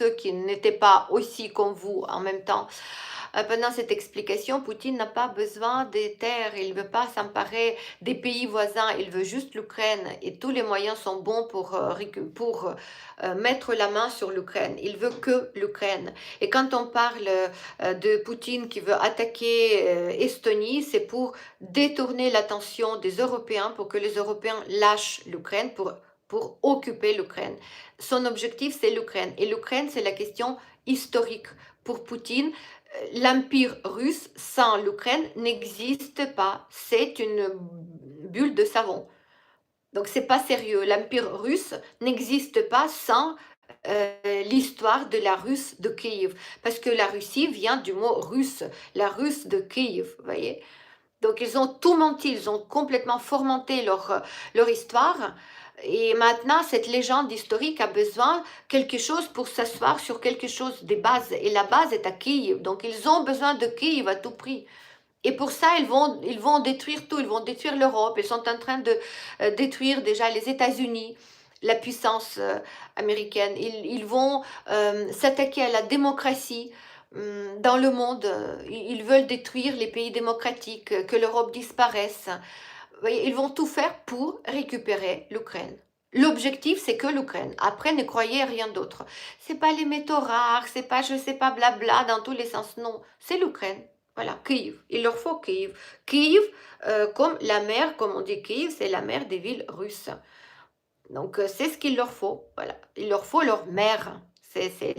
ceux qui n'étaient pas aussi comme vous en même temps. Pendant cette explication, Poutine n'a pas besoin des terres, il ne veut pas s'emparer des pays voisins, il veut juste l'Ukraine et tous les moyens sont bons pour mettre la main sur l'Ukraine. Il veut que l'Ukraine. Et quand on parle de Poutine qui veut attaquer Estonie, c'est pour détourner l'attention des Européens, pour que les Européens lâchent l'Ukraine, pour occuper l'Ukraine. Son objectif, c'est l'Ukraine. Et l'Ukraine, c'est la question historique. Pour Poutine, l'Empire russe sans l'Ukraine n'existe pas. C'est une bulle de savon. Donc c'est pas sérieux. L'Empire russe n'existe pas sans l'histoire de la Russe de Kiev. Parce que la Russie vient du mot russe, la Russe de Kiev, vous voyez. Donc ils ont tout menti, ils ont complètement formanté leur histoire. Et maintenant, cette légende historique a besoin de quelque chose pour s'asseoir sur quelque chose des bases. Et la base est à Kiev. Donc ils ont besoin de Kiev à tout prix. Et pour ça, ils vont détruire tout. Ils vont détruire l'Europe. Ils sont en train de détruire déjà les États-Unis, la puissance américaine. Ils vont s'attaquer à la démocratie dans le monde. Ils veulent détruire les pays démocratiques, que l'Europe disparaisse. Vous voyez, ils vont tout faire pour récupérer l'Ukraine. L'objectif, c'est que l'Ukraine. Après, ne croyez à rien d'autre. C'est pas les métaux rares, c'est pas je sais pas blabla dans tous les sens. Non, c'est l'Ukraine. Voilà, Kiev. Il leur faut Kiev. Kiev, comme la mer, comme on dit Kiev, c'est la mer des villes russes. Donc, c'est ce qu'il leur faut. Voilà, il leur faut leur mer. C'est